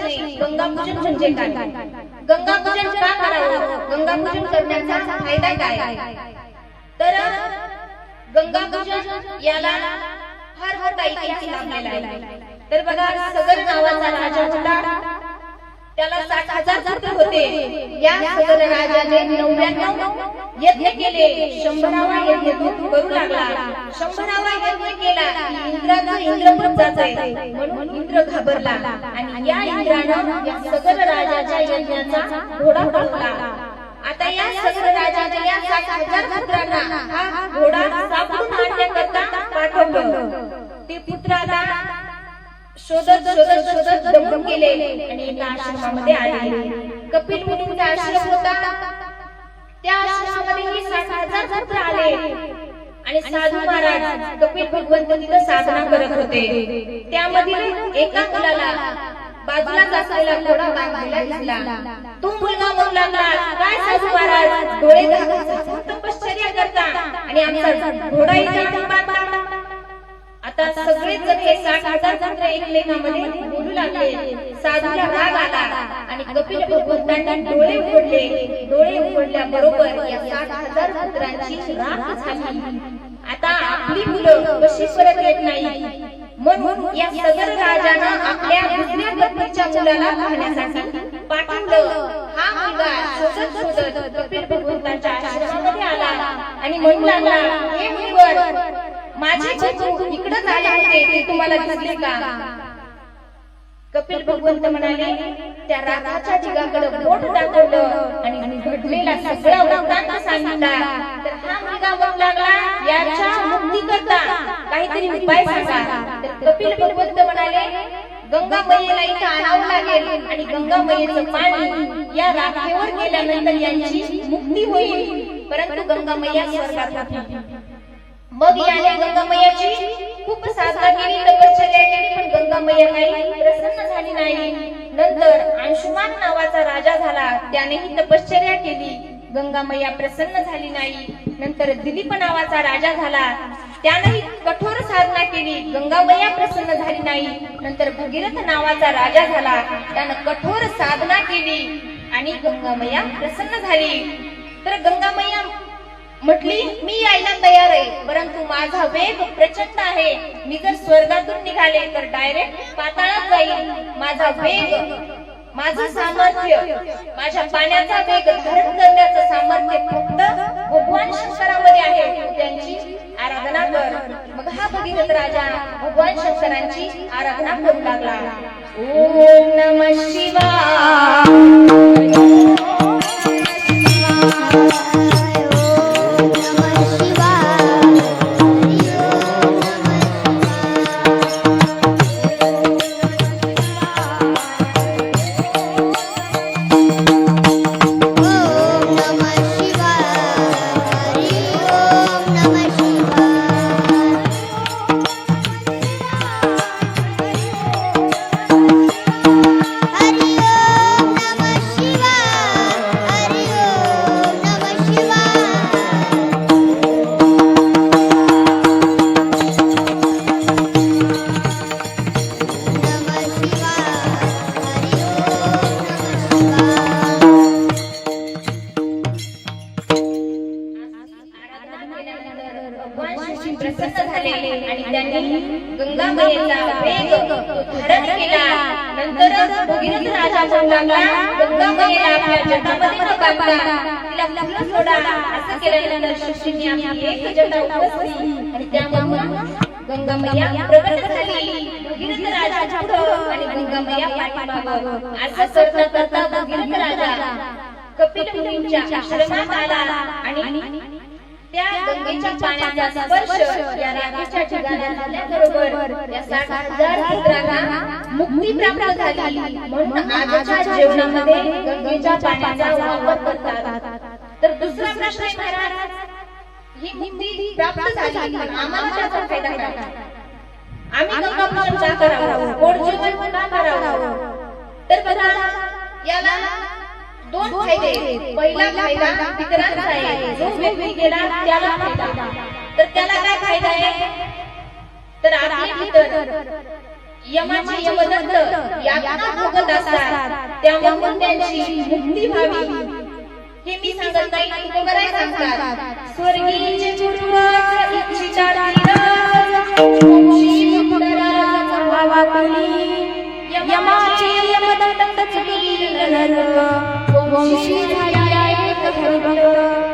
प्रश्न गंगापूजन म्हणजे काय? गंगापूजन का करावं? गंगापूजन करण्याचा फायदा काय? तर गंगापूजन याला फार मोठा इतिहास लाभलेला आहे. तर बघा, सगर नावाचा राजा होता, त्याला 60,000 पुत्र होते. या सगर राजाने 99 यज्ञ केले. 100वा यज्ञ करू लागला. 100वा यज्ञ केला की इंद्राचं इंद्रपद जाते, म्हणून इंद्र घाबरला आणि या इंद्रानं या सगर राजाच्या यज्ञाचा घोडा पळवला. आता या सगर राजाने या 60,000 पुत्रांना हा घोडा सापडून आणण्याकरता पाठवलं. ते पुत्र आता शोधत शोधत शोधत दमून गेले आणि एका आश्रमामध्ये आले. कपिल मुनींचा आश्रम होता. त्या आश्रमामध्ये ही 60,000 पुत्र आले आणि साधू महाराज कपिल भगवंत तिथे साधना करत होते. त्यामधील एका मुलाला बाजूलाच असलेला घोडा बांधलेला दिसला. तो मुलगा म्हणू लागला, काय साधू महाराज, डोळे झाकून तपश्चर्या करता आणि आमचा घोडा इथे बांधला. आता सगळेच जण हे 60,000 पुत्र एकमेकांमध्ये बोलू लागले. साधूला राग आला आणि कपिल भगवंतांनी डोळे उघडले. डोळे उघडल्याबरोबर या 60,000 पुत्रांची राख झाली. आता आपली मुलं कशी परत येत नाही, म्हणून या सगर राजानं आपल्या दुसऱ्या पत्नीच्या मुलाला पाहण्यासाठी पाठवलं. हा मुलगा शोधत शोधत कपिल भगवंतांच्या आश्रमामध्ये आला आणि म्हणू लागला, हे मुनिवर, माझे बंधू इकडे आले होते, ते तुम्हाला दिसले का? कपिल भगवंत म्हणाले, त्या रागाच्या ढिगाकडे बोट दाखवलं आणि घडलेला सगळा वृत्तांत सांगितला. तर हा मुलगा म्हणू लागला, याच्या मुक्तीकरता काहीतरी उपाय सांगा. तर कपिल भगवंत म्हणाले, गंगा मैयेला इथे आणावं लागेल आणि गंगा मैयेचं पाणी या राखेवर गेल्यानंतर यांची मुक्ती होईल. परंतु गंगा मैया स्वर्गात होती. मग याने गंगा मैयाची खूप साधना केली, तपश्चर्या केली, पण गंगा मैया काही प्रसन्न झाली नाही. नंतर अंशुमान नावाचा राजा झाला. त्यानेही तपश्चर्या केली, गंगा मैया प्रसन्न झाली नाही. नंतर दिलीप नावाचा राजा झाला. त्यानेही कठोर साधना केली, गंगा मैया प्रसन्न झाली नाही. नंतर भगीरथ नावाचा राजा झाला. त्याने कठोर साधना केली आणि गंगा मैया प्रसन्न झाली. तर गंगा मैया म्हटली, मी यायला तयार आहे, परंतु माझा वेग प्रचंड आहे. मी जर स्वर्गातून निघाले तर डायरेक्ट पाताळात जाईल. माझा वेग, माझं सामर्थ्य, माझ्या पाण्याचा वेग धारण करण्याचं सामर्थ्य फक्त भगवान शंकरामध्ये आहे. त्यांची आराधना कर. मग हा भगीरथ राजा भगवान शंकरांची आराधना करू लागला. ओम नमः शिवाय. प्रसन्न झाले आणि त्यांनी गंगा मैयेचा वेग धारण केला. नंतर भगीरथ राजा म्हणू लागला, गंगा मैयेला आपल्या जटामध्ये न बांधता तिला फुलं सोडा. असं केल्यानंतर सृष्टीने आपली एक जटा उपसली आणि त्यामधून गंगा मैया प्रकट झाली. भगीरथ राजा पुढं आणि गंगा मैया पाठीमागं. असं करता करता भगीरथ राजा कपिल मुनींच्या आश्रमात आला आणि त्या गंगेच्या पाण्याचा स्पर्श या राखेच्या ठिकाणी झाल्याबरोबर या 60,000 पुत्रांना मुक्ती प्राप्त झाली. म्हणून आजच्या जीवनामध्ये गंगेच्या पाण्याचा वापर करतात. तर दुसरा प्रश्न आहे, महाराज, ही मुक्ती प्राप्त झाली, आम्हाला त्याचा फायदा काय? आम्ही गंगापूजन का करावं? गोड जेवण का करावं? तर बघा, याला दोन फायदे. पहिला फायदा पितरांचा आहे. जो व्यक्ती गेला त्याला फायदा. तर त्याला काय फायदा आहे? तर आपले पितर यमाचे यमदत्त यातना भोगत असतात, त्यामुळे त्यांची मुक्ती व्हावी हे मी सांगत नाही, तुकोबराय सांगतात. स्वर्गीचे पूर्वज इच्छितात वंशी पुनराचा भावाकली, यमाचे यमदत्त चुकील नर वंशी झाल्या एक हरिभक्त.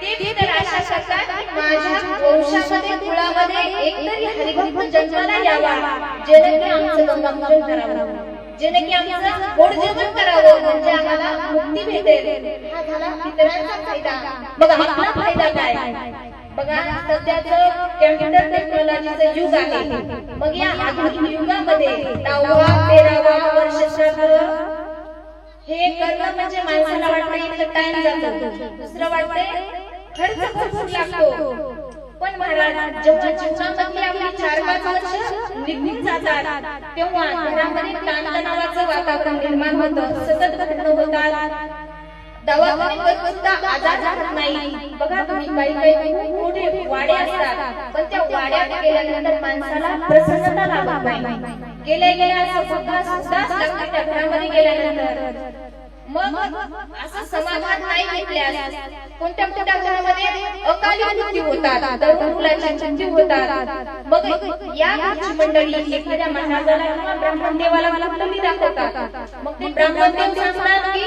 ते तर आशा करतात माझ्या वंशामध्ये कुळामध्ये एकतरी हरिभक्त जन्माला यावा, जेणे आमचं गंगापूजन करावं, जेणे की आमचं गोड जेवण करावं, म्हणजे आम्हाला मुक्ती भेटेल. हा झाला पितरांचा फायदा. बघा आपला फायदा काय? बघा सध्याचं कॉम्प्युटर टेक्नॉलॉजीचं युग आहे. मग या आधुनिक युगामध्ये 10-13 वर्षाचं हे करणं म्हणजे माणसाला वाटतं इतकं टाइम जातो, दुसरं वाटतंय खर्च भरपूर लागतो. पण महाराज जेव्हा जीवनामध्ये आपली 4-5 वर्ष निघून जातात, तेव्हा घरामध्ये ताणतणावाचं वातावरण निर्माण होतं, सतत भांडणं होतात, दवाखान्यात सुद्धा आजार राहत नाही. बघा तुम्ही काही खूप मोठे वाडे असतात, पण त्या वाड्यात गेल्यानंतर माणसाला प्रसन्नता लाभत नाही. गेल्या असं सुद्धा त्या घरामध्ये गेल्यानंतर मग असं समाधान नाही भेटल्यास कोणत्या घरामध्ये अकाली मृत्यू होतात, तरुण मुलांची मृत्यू होतात. मग या घरची मंडळी एखाद्या महाराजाला किंवा ब्राह्मणदेवाला कुंडली दाखवतात. मग ते ब्राह्मणदेव सांगतात की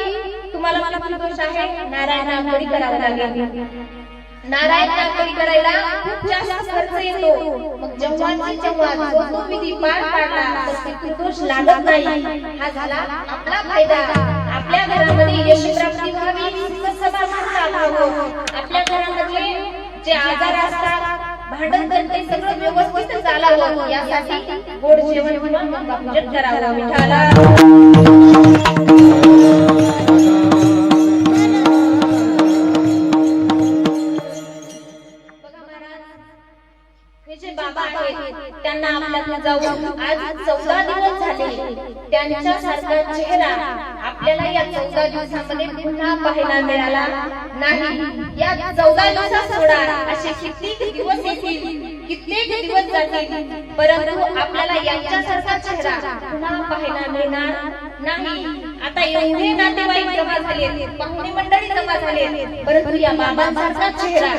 तुम्हाला मला दोष आहे, नारायण नामकरी करावं लागेल. नारायण नामकरी करायला खूप जास्त खर्च येतो. मग जेव्हा जो विधी पार पाडला तर दोष लागत नाही. हा झाला आपला फायदा. आपल्या घरामध्ये यश प्राप्ती व्हावी, सुख समाधान लाभावं, आपल्या घरामध्ये जे आजार असतात, भांडण ते सगळं व्यवस्थित चालावं, यासाठी गोड जेवण किंवा गंगापूजन करावं. विठाला जे बाबा आहेत त्यांना आपल्याला जाऊन आज 14 दिवस झाले, त्यांच्यासारखा चेहरा आपल्याला या 14 दिवसामध्ये पुन्हा पाहायला मिळाला नाही. या 14 दिवसात सोडा असे कित्येक दिवस येतील, कित्येक दिवस जातील, परंतु आपल्याला यांच्यासारखा चेहरा पुन्हा पाहायला मिळणार नाही. आता एवढे नातेवाईक जमा झाले, पाहुणे मंडळी जमा झाले, परंतु या बाबांसारखा चेहरा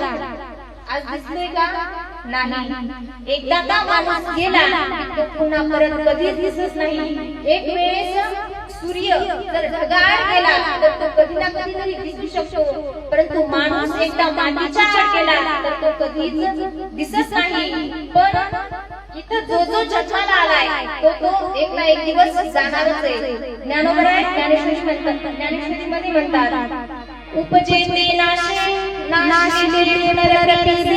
आज दिसतोय का? नाही. एकदा का माणूस गेला तो पुन्हा परत कधीच दिसत नाही. एक वेळेस सूर्य जर ढगाळ गेला तर तो कधी ना कधीतरी दिसू शकतो, परंतु माणूस एकदा मातीच्या आत गेला तर तो कधीच दिसत नाही. पण इथं जो जन्माला आलाय तो एक ना एक दिवस जाणारच आहे. ज्ञानोबराय ज्ञानेश्वरीमध्ये म्हणतात, उपजेते नाशे नाशिले नरकटिसे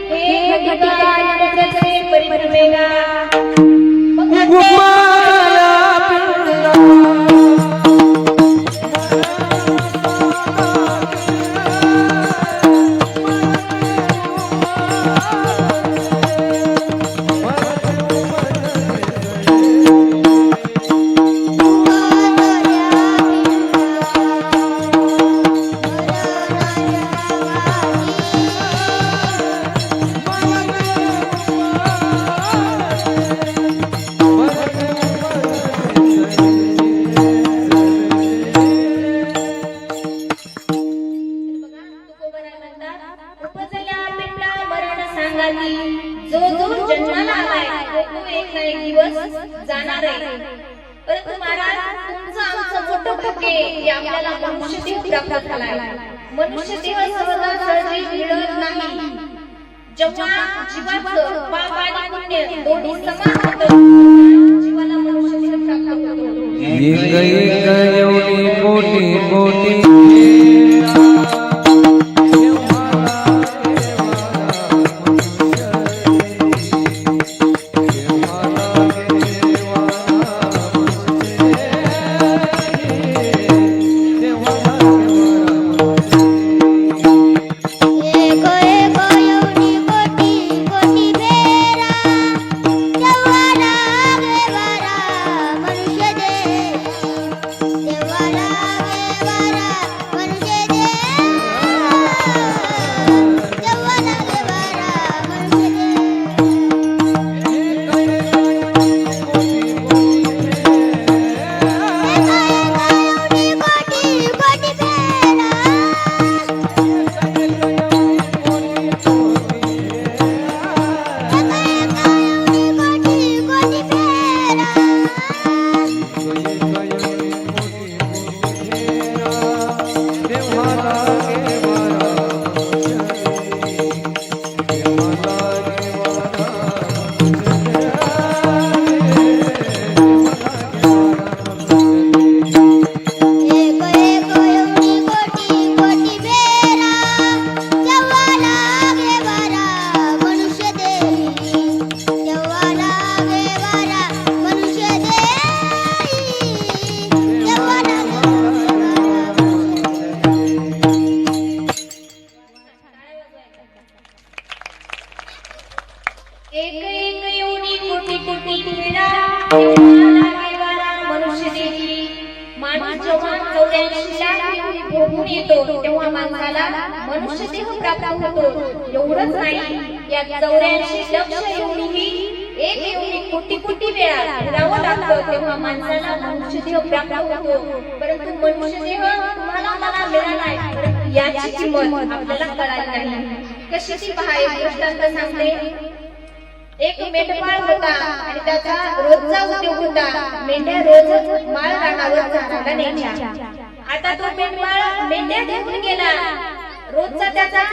हे घटिका नरकसे परिभ्रमेगा. जो जन्माला आलाय तो एक ना एक दिवस जाणार आहे. परंतु महाराज तुमचं आमचं मोठं भाग्य की आपल्याला मनुष्यदेह प्राप्त झालाय. मनुष्यदेह सहजासहजी मिळत नाही. जेव्हा जीवाचं पाप आणि पुण्य दोन्ही समान होतं, जीवाला मनुष्यदेह प्राप्त होतो. कोटी कोटी देवाला माणूस जेव्हा 84 लाख योनी भोगून येतो तेव्हा माणसाला मनुष्य देह प्राप्त होतो. एवढंच नाही, या 84 लक्ष योनीही एक योनी कोटी कोटी वेळा फिरावं लागतं तेव्हा माणसाला मनुष्य देह प्राप्त होतो. परंतु मनुष्य देह तुम्हाला मला मिळाला नाही, परंतु याची किंमत आपल्याला कळाली नाही. कशी ती पहा, एक दृष्टांत सांगते. एक मेंढपाळ होता आणि त्याचा रोजचा उद्योग होता. मेंढ्या रोज माळ रानावर चारायला न्यायच्या. आता तो मेंढपाळ मेंढ्या घेऊन गेला. रोजचा त्याचा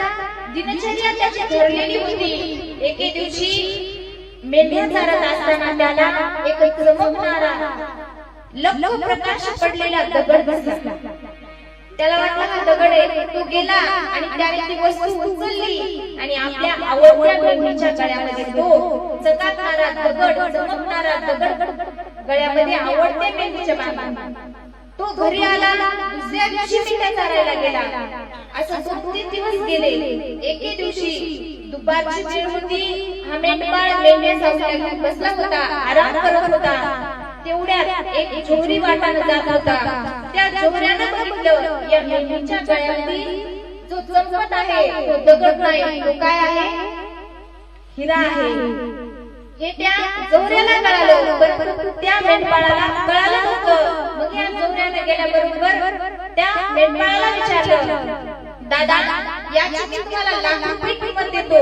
दिनचर्या त्याची ठरलेली होती. एके दिवशी मेंढ्या चारत असताना त्याला एक चमकणारा लख प्रकाश पडलेला दगड दिसला. त्याला वाटलं हा दगड आहे. तो गेला आणि त्याने ती वस्तू उचलली आणि आपल्या आवडत्या मेंढीच्या गळ्यामध्ये तो चकाकणारा दगड, चमकणारा दगड गळ्यामध्ये आवडत्या मेंढीच्या बांधला. तो घरी आला. दुसऱ्या दिवशी मेंढ्या चारायला गेला. असं 2-3 दिवस गेले. एके दिवशी दुपारची वेळ होती. हा मेंढपाळ मेंढ्या सावल्या घेऊन बसला होता, आराम करत होता. तेवढ्यात एक जोहरी वाटानं जात होता. त्या जोहऱ्यानं बघितलं या मेंढीच्या गळ्यामध्ये जो चमकत आहे तो दगड नाही, तो काय आहे? हिरा आहे. हे त्या जोहऱ्याला कळालं, पण त्या मेंढपाळाला कळालं नव्हतं. मग या जोहऱ्यानं गेल्याबरोबर त्या मेंढपाळाला विचारलं, दादा याची मी तुम्हाला लाख रुपये किंमत देतो,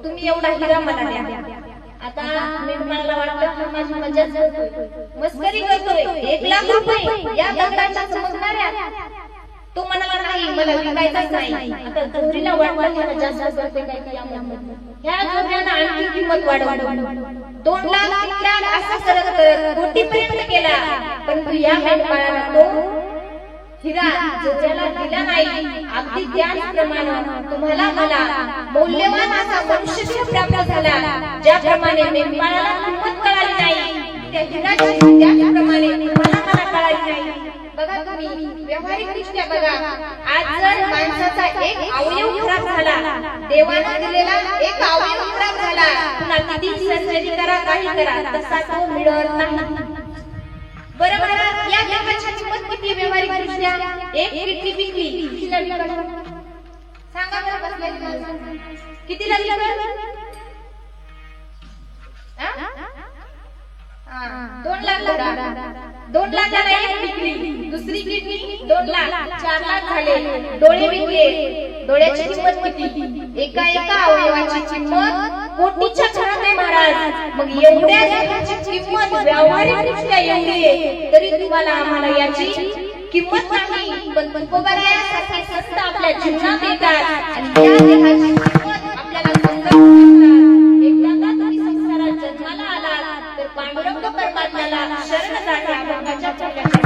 तुम्ही एवढा हिरा मला द्या. आता मेंढपाळाला वाटलं माझी मजाच करतोय, मस्करी करतोय. 1 लाख रुपये या दगडाच्या चमकणाऱ्या. तो म्हणाला नाही, मला विकायचाच नाही. आता जोहरीला वाटलं मला जास्त करते काय काय यामध्ये. ह्या जोहऱ्यानं आणखी किंमत वाढवली. 2 लाख 3 लाख असं करत करत कोटीपर्यंत गेला. परंतु या मेंढपाळाला तो हिरा जोहऱ्याला दिला नाही. अगदी त्याचप्रमाणे तुम्हाला मला मौल्यवान असा मनुष्य प्राप्त झाला. ज्याप्रमाणे मेंढपाळाला किंमत कळाली नाही, त्या हिराची त्याचप्रमाणे तुम्हाला मला कळाली नाही. बघा तुम्ही व्यावहारिकदृष्ट्या बघा, आज जर माणसाचा एक अवयव खराब झाला, देवाने दिलेला एक अवयव खराब झाला, पुन्हा किती सर्जरी करा काही करा तसा तो मिळत नाही. बरोबर. या देवाची किंमत किती व्यावहारिकदृष्ट्या? एक किडनी विकली सांगा बरं बसल्या किती लागली? 2 लाख. 2 लाखाला एक विकली, दुसरी किडनी 2 लाख, 4 लाख झाले. डोळे विकले, डोळ्याची किंमत किती? एका अवयवाची किंमत कोटीच्या घरात आहे महाराज. मग एवढ्या देवाची किंमत व्यावहारिकदृष्ट्या एवढी आहे, तरी तुम्हाला आम्हाला याची किंमत नाही. पण तुकोबारायासारखे संत आपल्या जीवनात येतात आणि त्या देहाची किंमत आपल्याला समजून सांगतात. एकदा का तुम्ही संसारात जन्माला आलात तर पांडुरंग परमात्म्याला शरण जाता. भगवानच्या संसार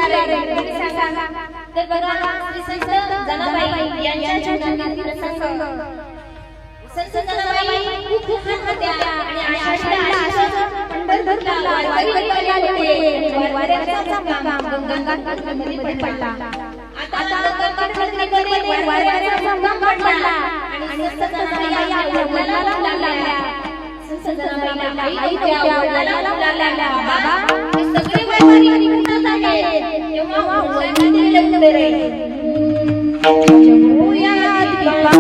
तुम्ही सांगा. तर बघा श्री संत जनाबाई यांच्या जीवनातील प्रसंग. संत जनाबाई खूप लहान होत्या आणि आषाढीला पंढरपूरला वारकरी आले होते आणि वारकऱ्यांचा काम गंगापूरमध्ये पडला. आता गंगापूरमध्ये वारकऱ्यांचा काम पडला आणि संत जनाबाई आपल्या वडिलांना लागल्या. संत जनाबाईला आई होत्या, वडिलांना लागल्या. बाबा हे सगळे वारकरी कुठे झाले तेव्हा वडिलांनी लग्न केले. जमुया दीपा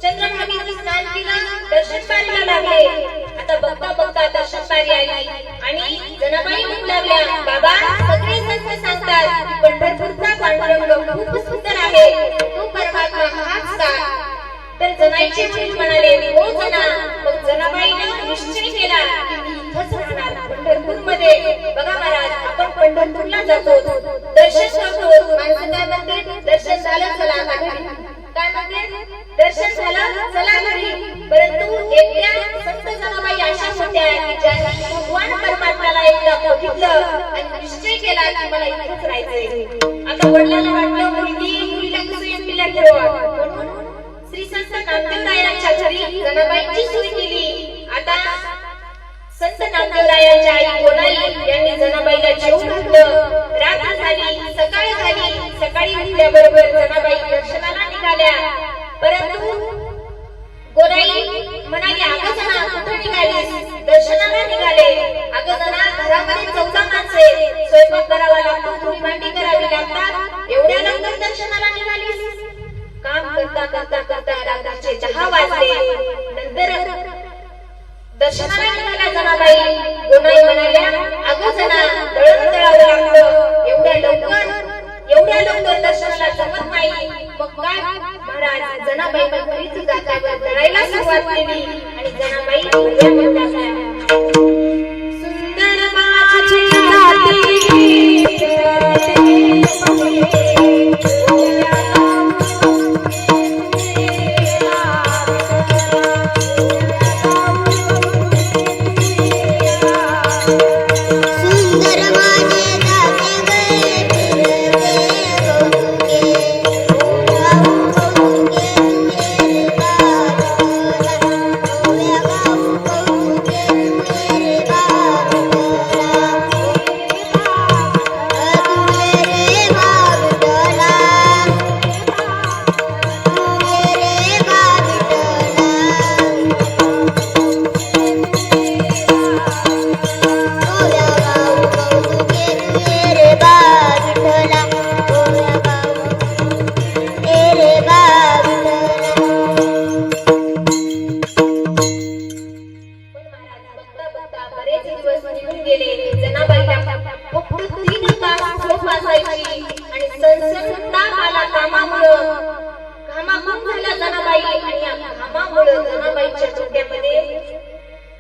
चंद्रभागेचे स्नान केलं, दर्शन पाहायला लागले. आता बघता बघता दर्शन पाहायला आली आणि जनाबाई म्हणू लागल्या, बाबा सगळे संत सांगतात की पंढरपूरचा पांडुरंग खूप सुंदर आहे, तो परमात्मा हाच का? तर जनाईचे वडील म्हणाले, हो जना. मग जनाबाईने निश्चय केला की मी इथंच राहणार पंढरपूरमध्ये. बघा महाराज, आपण पंढरपूरला जातो, दर्शन करतो, माणसं काय म्हणते, दर्शन झालं चला घरी. काय म्हणते, दर्शन झालं चला घरी. परंतु एकट्या संत जनाबाई अशा होत्या की ज्यांनी भगवान परमात्म्याला एकदा बघितलं आणि निश्चय केला की मला इथेच राहायचंय. आता वडिलांना वाटलं मुलीला कसं एकटीला ठेवावं, म्हणून श्री संत नामदेवरायांच्या घरी जनाबाईंची सोय केली. आता संत नामदेवरायांच्या आई गोनाई यांनी जनाबाईला जेवू घातलं. रात्र झाली, सकाळ झाली. सकाळी उठल्याबरोबर जनाबाई दर्शनाला निघाल्या. परंतु गोनाई म्हणाली, अगं जना कुठे निघालीस? दर्शनाला निघाले. अगं जना घरामध्ये 14 माणसे, स्वयंपाक करावा लागतो, थोडी भांडी करावी लागतात, एवढ्या लवकर दर्शनाला निघालीस? काम करता करता करता रात्रीचे 10 वाजले. नंतर दर्शनाला निघाल्या जनाबाई. गोनाई म्हणाल्या, अगं जना दळण दळावं लागतं, एवढ्या लवकर दर्शनाला जमत नाही. मग काय महाराज, जनाबाई घरीच जाता दळायला सुरुवात केली आणि जनाबाई उभ्या म्हणतात, सुंदर माझी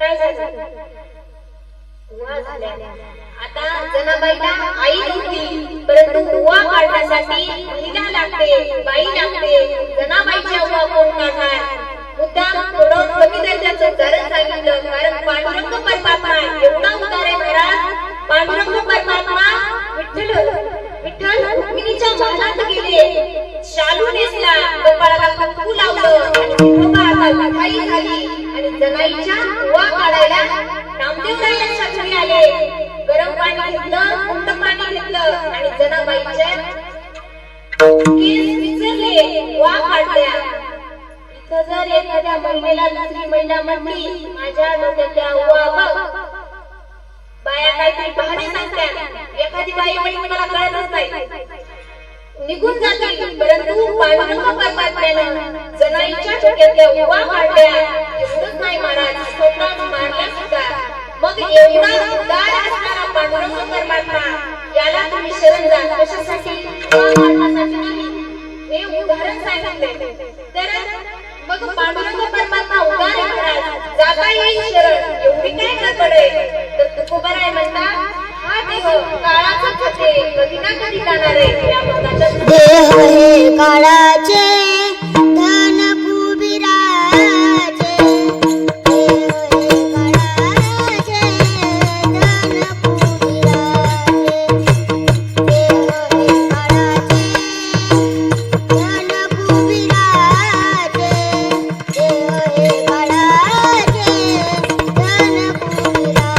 काय झालं? उवा झाल्या. आता जनाबाईला आई नव्हती, परंतु उवा काढण्यासाठी महिला लागते, बाई लागते. जनाबाईच्या उवा कोण काढणार? मुद्दाम थोडं कमी दर्जाचं उदाहरण सांगितलं, कारण पांडुरंग परमात्मा एवढा उदार आहे महाराज. पांडुरंग परमात्मा विठ्ठल रुक्मिणीच्या महलात गेले, शालू नेसला, कपाळाला कुंकू लावलं आणि विठोबा आता मिठाई झाली आणि जनाईच्या उवा काढायला नामदेवरायांच्या घरी आले. गरम पाणी घेतलं, थंड पाणी घेतलं आणि जनाबाईचे केस विचारले, उवा काढल्या. इथं जर एखाद्या महिलेला दुसरी महिला म्हटली, माझ्या डोक्याच्या उवा बघ, बाया काहीतरी बहाणे सांगतात. एखादी बाई म्हटली मला कळतच नाही, निघून जातील. परंतु पांडुरंग परमात्म्यानं जनाईच्या डोक्यातल्या उवा काढल्या. एवढंच नाही महाराज, स्वतः मारल्या सुद्धा. मग एवढा उदार असणारा पांडुरंग परमात्मा, याला तुम्ही शरण जा. कशासाठी? उवा काढण्यासाठी नाही. हे उदाहरण सांगितले. तर मग पांडुरंग परमात्मा उदार आहे महाराज, जाता येईल शरण. एवढी काय गडबड आहे? तर तुकोबाराय म्हणतात, हा देह काळाचाच होते, कधी ना कधी जाणार आहे. या मताचं देह हे काळाचे, धन कुबिराचे. देह हे काळाचे, धन कुबिराचे. देह हे काळाचे, धन कुबिराचे. देह हे काळाचे, धन कुबिराचे.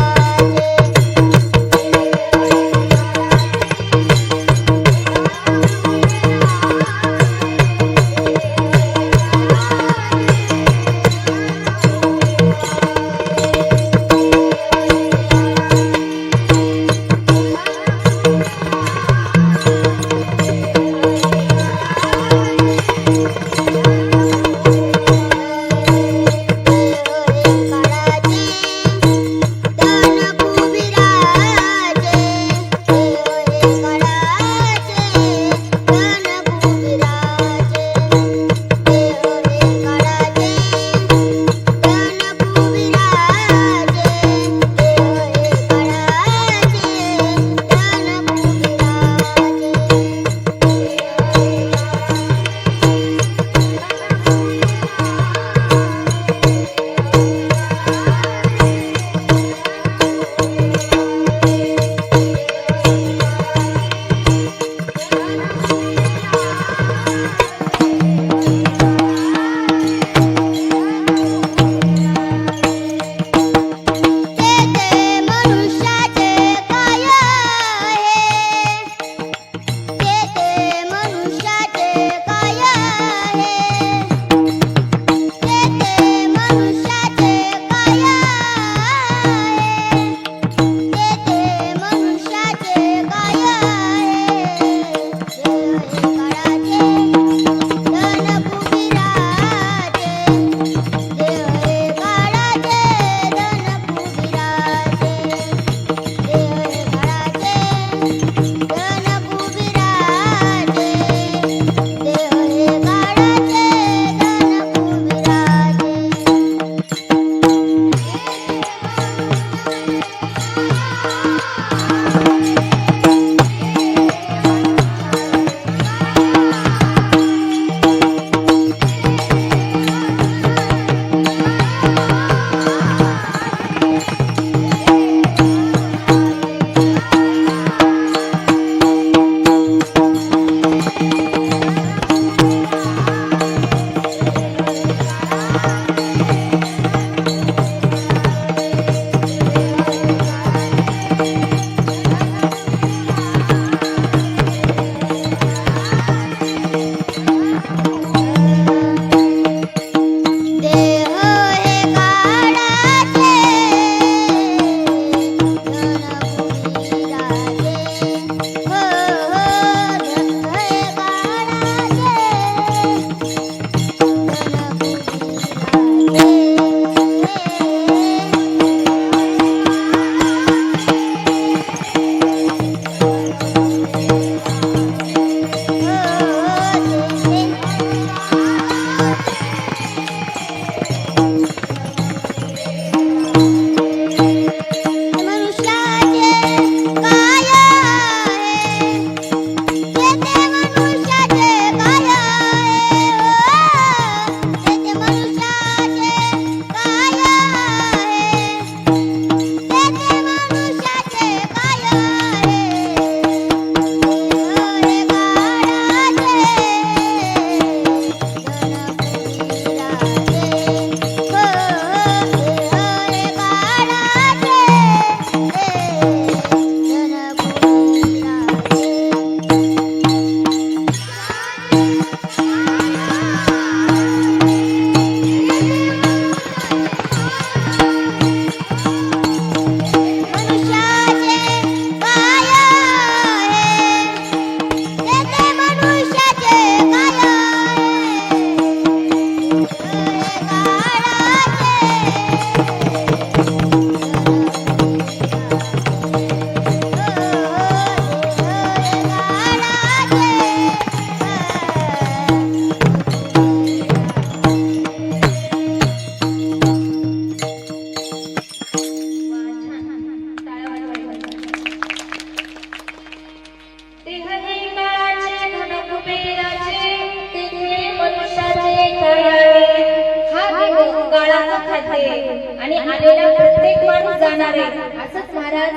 असंच महाराज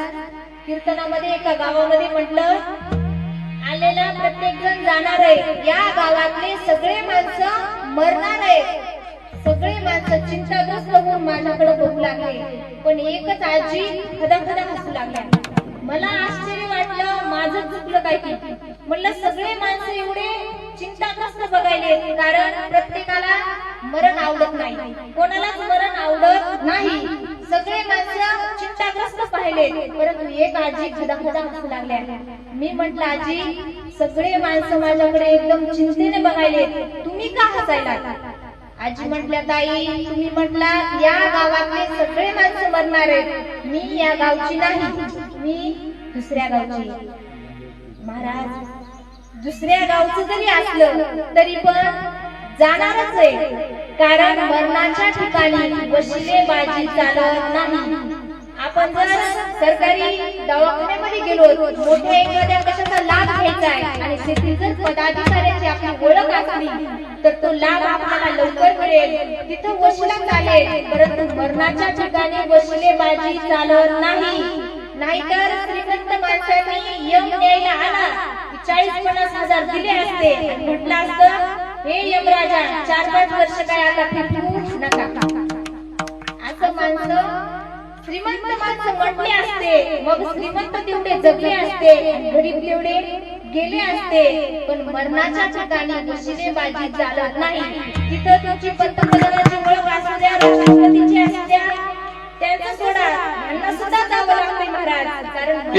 कीर्तनामध्ये एका गावामध्ये म्हटलं, आलेला प्रत्येक जण जाणार आहे, या गावातले सगळे माणसं मरणार आहे. सगळे माणसं चिंताग्रस्त होऊन माझ्याकडे बघू लागले, पण एकच आजी खदाखदा हसू लागल्या. मला आश्चर्य वाटलं, माझं चुकलं काय की. म्हणलं सगळे माणसं एवढे चिंताग्रस्त बघायले, कारण प्रत्येकाला मरण आवडत नाही, कोणालाच मरण आवडत नाही. सगळे माणसं चिंताग्रस्त पाहिले, परंतु एक आजी खदाखदा हसू लागल्या. मी म्हटलं, आजी सगळे माणसं माझ्याकडे एकदम चिंतेने बघायले, तुम्ही का हसायला? आजी म्हटल्या, ताई तुम्ही म्हटला या गावातले सगळे माणसं मरणार आहेत, मी या गावची नाही, मी दुसऱ्या गावची. महाराज, दुसऱ्या गावचं जरी असलं तरी पण जाणारच आहे, कारण मरणाच्या ठिकाणी वशिलेबाजी चालत नाही. आपण जर सरकारी दवाखान्यामध्ये गेलो, मोठ्या एखाद्या कशाचा लाभ घ्यायचा आहे आणि तेथील जर पदाधिकाऱ्याची आपली ओळख असली तर तो लाभ आपल्याला लवकर मिळेल, तिथं वशिला चालेल. परंतु मरणाच्या ठिकाणी वशिलेबाजी चालत नाही. नाहीतर श्रीमंत माणसांनी यम न्यायला आला 40-50 हजार दिले असते, म्हटलं असतं, हे यमराजा 4-5 वर्ष काय आता फिरू नका. असं माणसं श्रीमंत माणसं म्हटले असते, मग श्रीमंत तेवढे जगले असते, गरीब तेवढे गेले असते. पण मरणाच्या ठिकाणी वशिलेबाजी चालत नाही. तिथं तुमची पंतप्रधानाची ओळख असू द्या, राष्ट्रपतीची असू द्या, त्यांचं सोडा, यांना सुद्धा जावं लागते महाराज, कारण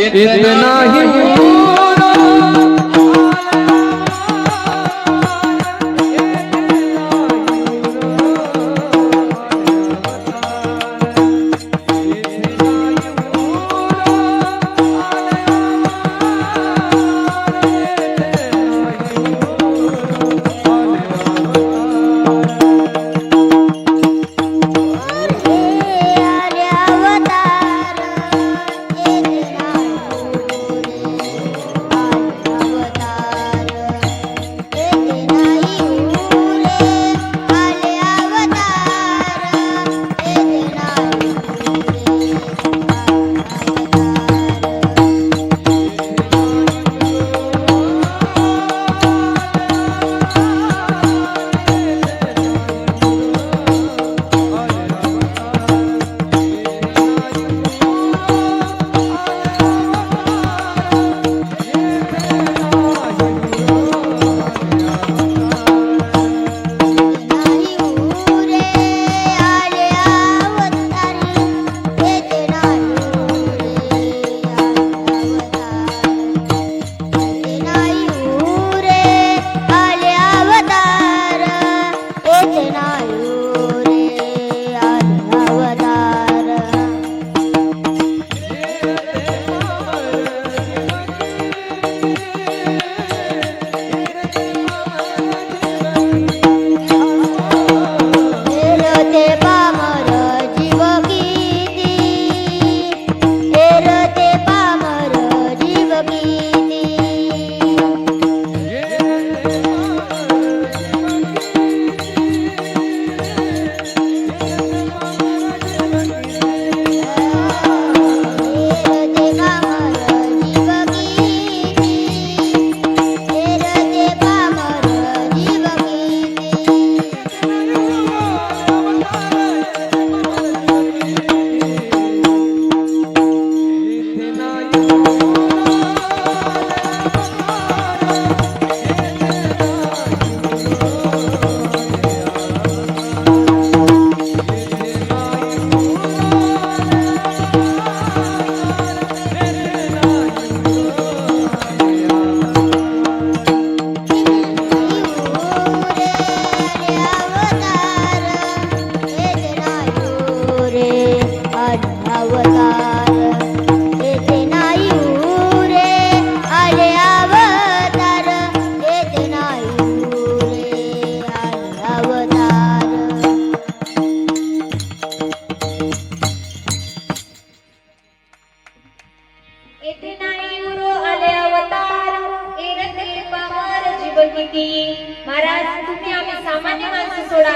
महाराज तुम्ही आम्ही सामान्य माणसं सोडा,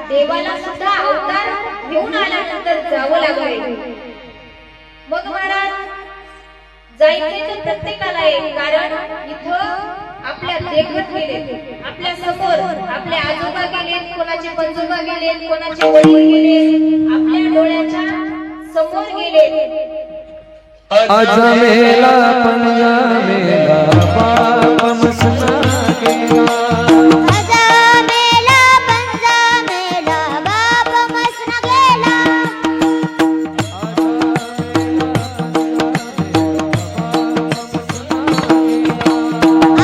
देवाला सुद्धा अवतार घेऊन आल्यानंतर जावं लागले. मग जायचंय तर प्रत्येकाला आहे, कारण इथं आपल्या देखत गेले, आपल्या समोर आपले आजोबा गेले, कोणाचे पंजोबा गेले, कोणाचे वडील गेले, आपल्या डोळ्याच्या समोर गेले. अजमेला पंजामेला बाप मसना गेला. अजमेला पंजामेला बाप मसना गेला.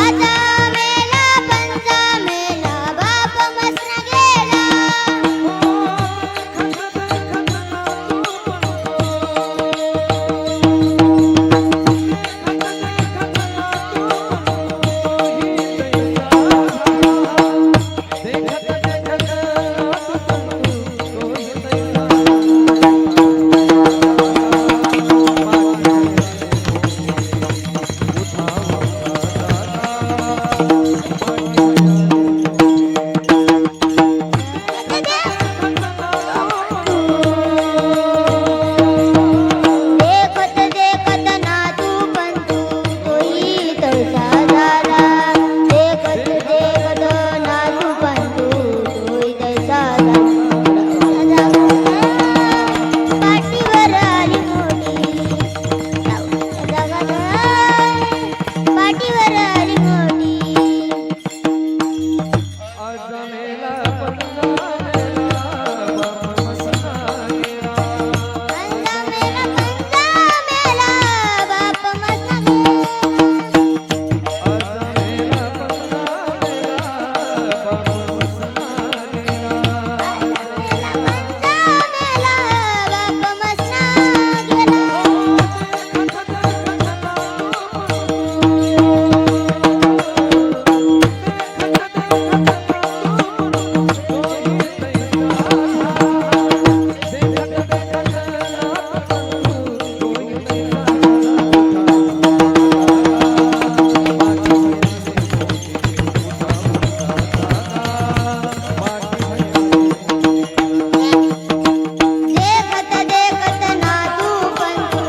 अजमेला पंजामेला बाप मसना गेला. देखत देखत नातू पंतू तोही तळसा झाला. देखत देखत नातू पंतू तोही तळसा झाला. पाठीवर आली मोठी, पाठीवर आली मोठी. अजमेला पंजामेला बाप मसना गेला. पंजामेला पंजामेला बाप मसना गेला. अजमेला पंजामेला बाप मसना गेला. पंजामेला बाप मसना गेला. देखत देखत नातू पंतू,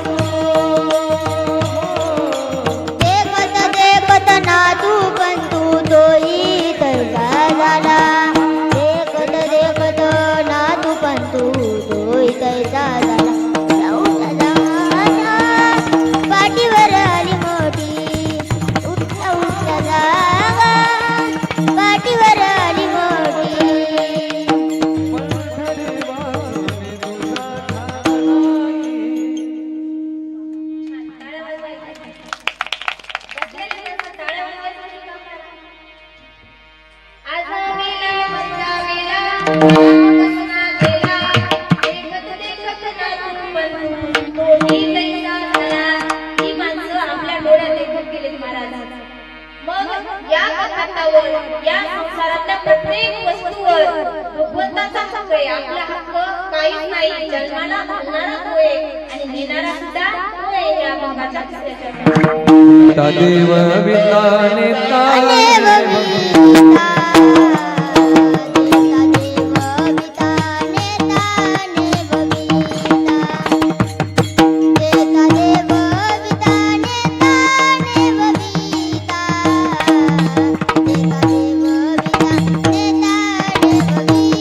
देखत देखत नातू पंतू तोही तळसा झाला. देखत देखत नातू पंतू तोही तळसा झाला. पाठीवर आली मोठी, उठता उठता जागा, पाठीवर आली मोठी. अजमेला पंजामेला मसना गेला. देखत देखत नातू पंतू तोही तैसा झाला. ही माणसं आपल्या डोळ्यात देखत गेलेत महाराज. मग या कथातावर, या संसारातल्या प्रत्येक वस्तूवर भगवंताचा हक्क आहे. आपला हक्क काहीच नाही. जन्माला घालणारा तो आहे आणि नेणारा सुद्धा तो आहे. या भागाच्या तिसऱ्या तदेव विद्वानेता देव गीता, देव गीता नेता देव गीता, देता देव गीता नेता देव गीता, देता देव गीता नेता देव गीता.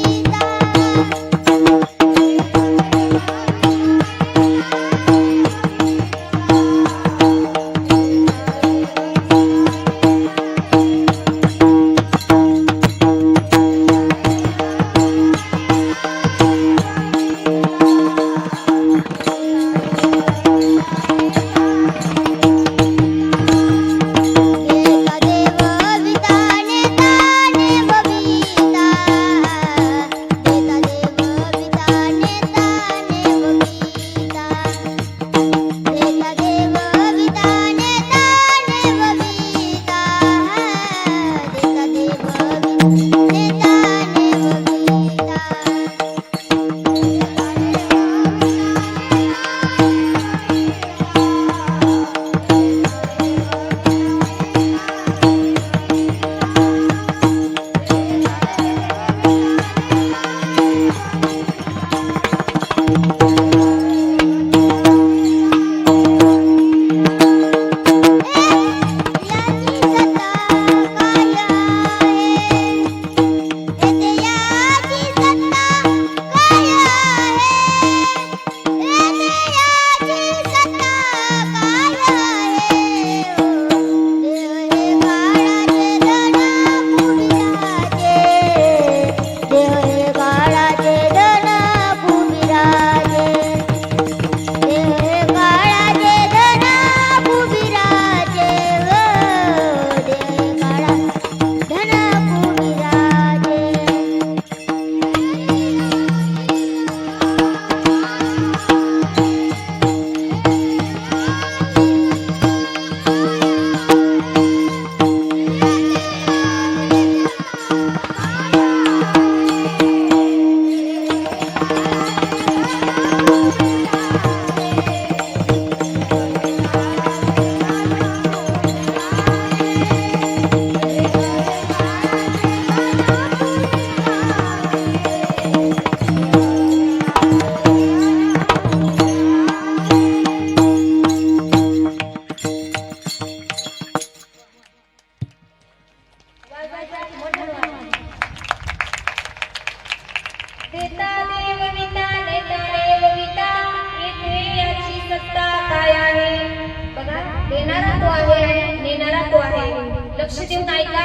देऊन ऐका.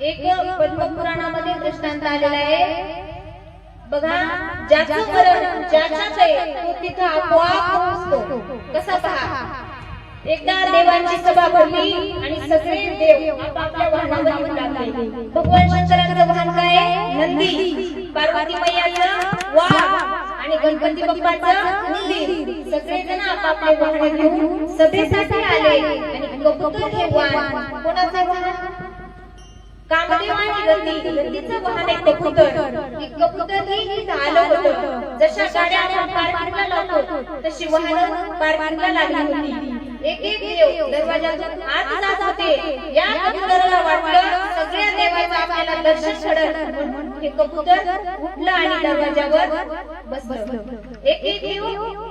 एक पद्मपुराणामध्ये दृष्टांत आलेला आहे बघा. ज्याचं मरण ज्याच्यात आहे तो तिथं आपोआप पोहोचतो. कसा पहा, एकदा देवांची सभा भरली आणि सगळे देव आपापल्या वाहनावर येऊ लागले. भगवान शंकरांचं वाहन काय आहे? नंदी. पार्वती मैयाचं वाघ आणि गणपती बाप्पाचं उंदीर. सगळे जण आपापले वाहन घेऊन सभेसाठी आले आणि कबूतर हे वाहन कोणाचं वाहन? कामदेव आणि गंधीचं वाहन आहे कबूतर. कबूतर ही आलं होतं. जशा गाड्या आपण पार्किंगला लावतो तशी वाहनं पार्किंगला लागली होती. एक एक देव दरवाजातून आत जात होते. या कबुतराला वाटलं सगळ्या देवाचं आपल्याला दर्शन घडलं म्हणून हे कबूतर उठलं आणि दरवाजावर बसलं. एक एक देव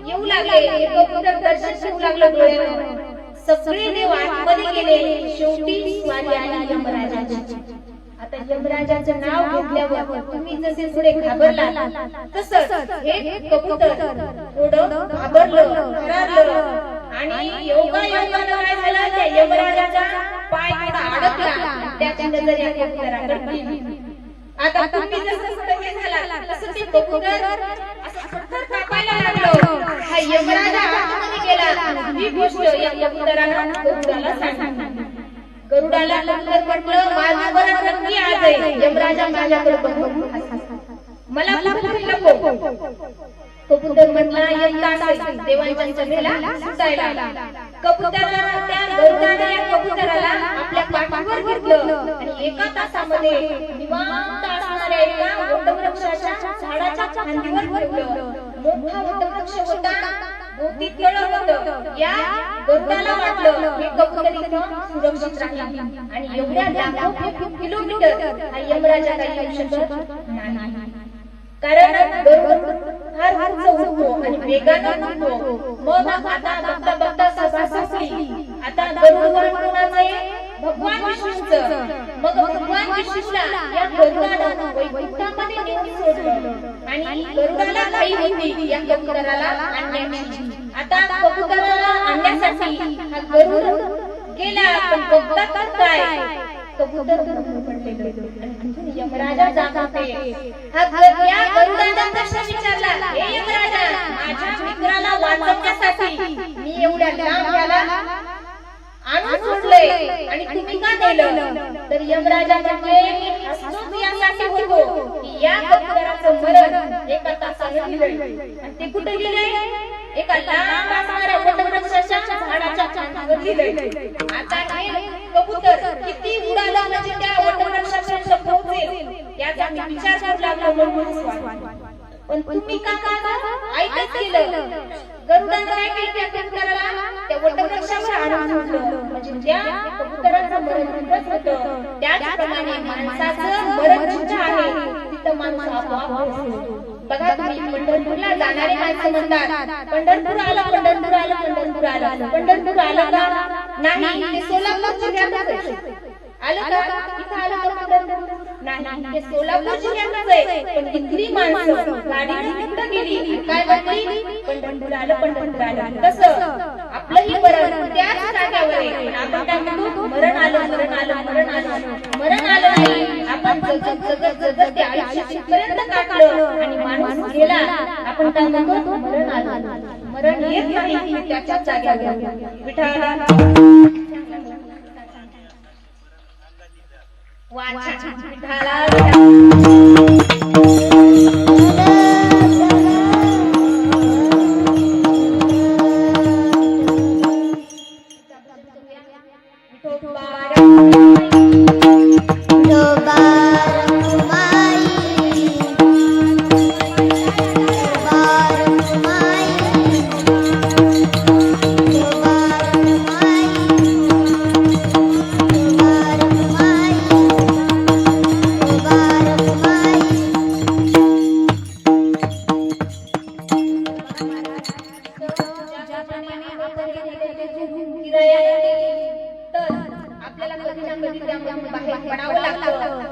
येऊ लागले. हे कबूतर दर्शन घेऊ लागलं डोळ्यावर. सगळे देव आतमध्ये गेले. शेवटी स्वारी आली यमराजाची. आता यमराजाचं नाव घेतल्यावर तुम्ही जसे थोडे घाबरला तसंच हे कबूतर थोडं घाबरलं, थरारलं आणि योगायोगानं काय झालं, त्या यमराजाचा पाय थोडा अडकला. त्याची नजर या कबुतराकडे गेली. आता तुम्ही जसं सतर्क झाला तसं ते कबूतर असं थरथर कापायला लागलं. हा यमराजा आतमध्ये गेला. ही गोष्ट या कबुतरानं गरुडाला सांगितली. गरुडाला कबूतर म्हटलं, माझं मरण नक्की आज आहे. यमराजा माझ्याकडे बघून मला कुठे नको. कबूतर म्हटला, एक तास आहे देवांच्या सभेला सुटायला. कबुतराला त्या गरुडाने या कबुतराला आपल्या पाठीवर घेतलं आणि एका तासामध्ये निवांत असणाऱ्या एका वटवृक्षाच्या झाडाच्या फांदीवर ठेवलं. मोठा वटवृक्ष होता. भोवती तळं होतं. या गरुडाला वाटलं हे कबूतर इथं सुरक्षित राहील आणि एवढ्या लाखो किलोमीटर हा यमराजा काही येऊ शकत नाही. कारण गरुड फार उंच उडतो आणि वेगानं उडतो. मग आता बघता बघता सभा संपली. आता गरुड वाहन कोणाचं आहे? भगवान विष्णूचं. मग भगवान विष्णूला या गरुडानं वैकुंठामध्ये नेऊन सोडलं आणि गरुडाला घाई होती या कबुतराला आणण्याची. आता कबुतराला आणण्यासाठी हा गरुड गेला. पण बघता तर काय, कबूतर पडलेलं आणि यमराजा जात होते. या गरुडाने प्रश्न विचारला, हे यमराजा, माझ्या मित्राला वाचवण्यासाठी मी एवढ्या लांब याला आणून सोडलंय आणि तुम्ही का नेलं? तर यमराजा म्हटले, मी हसतोच यासाठी होतो की या कबुतराचं मरण एका तासाने दिलंय. आणि ते कुठे गेलंय? एका लांब असणाऱ्या वटवृक्षाच्या झाडाच्या फांदीवर दिलंय. आता हे कबूतर किती उडालं म्हणजे त्या वटवृक्षापर्यंत पोहोचेल याचा मी विचार करू लागलो म्हणून. पण तुम्ही का ऐकत केलं? गरुडाने काय केलं? त्या कबुतराला त्या वटवृक्षावर आणून सोडलं. म्हणजे त्या कबुतराचं मरण तिथंच होतं. त्याचप्रमाणे माणसाचं मरण जिथं आहे तिथं माणूस आपोआप पोहोचतो. बघा, तुम्ही पंढरपूरला जाणारे माणसं म्हणतात, पंढरपूर आलं, पंढरपूर आलं, पंढरपूर आलं. पंढरपूर आलं का? नाही, ते सोलापूर जिल्ह्यातच आहे. आलं का? इथं आलं का पंढरपूर? नाही, ते सोलापूर जिल्ह्यातच आहे. पण इथली माणसं गाडीने तिथं गेली, काय म्हणली? पंढरपूर आलं, पंढरपूर आलं. तसं आपलंही मरण त्याच जागेवर आहे. आपण काय म्हणतो? मरण आलं, मरण आलं, मरण आलं. मरण आलं नाही, आपण जगत जगत जगत ते आयुष्य तिथपर्यंत काढलं आणि माणूस गेला. आपण काय म्हणतो? मरण आलं. मरण येत नाही, त्याच्याच जागेवर. विठाला वाचा विठाला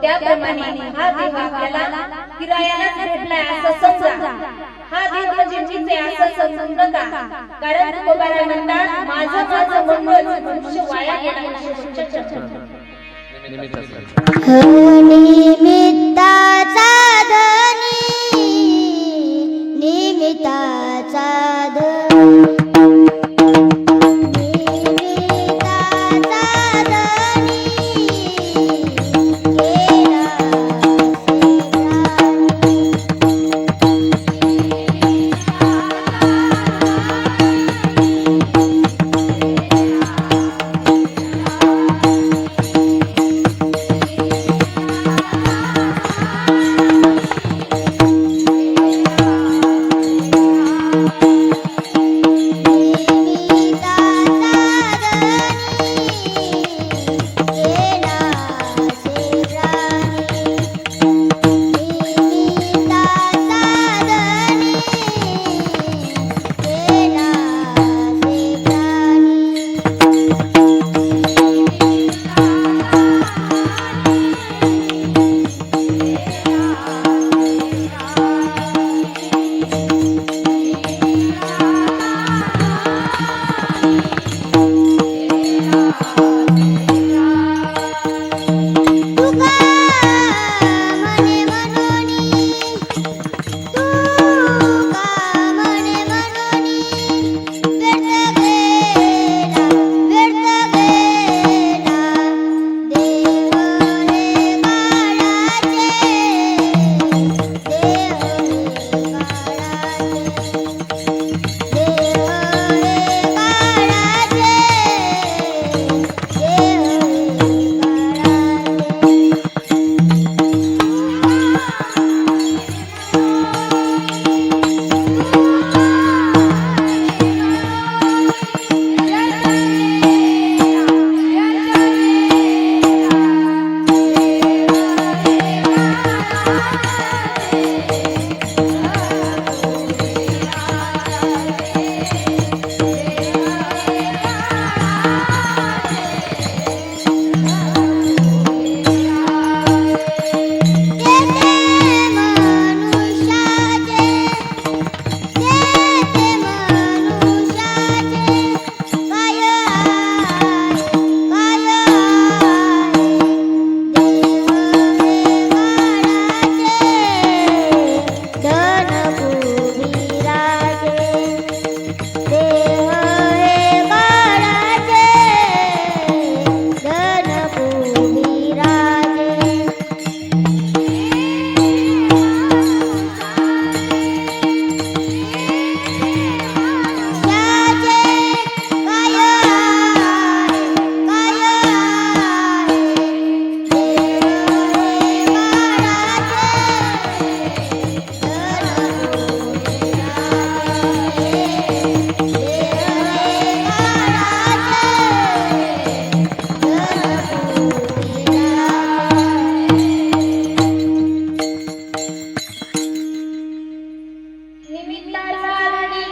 त्याप्रमाणे हा देव आपल्याला किरायालाच भेटलाय असं समजा. हा देव म्हणजे जिथे असं समजू नका. कारण तुकोबाराय म्हणतात, माझं माझं म्हणूनच मनुष्य वाया गेला. निमित्ताचा निमित्ताचा धनी निमित्ताचा धनी निमित्ताचा धनी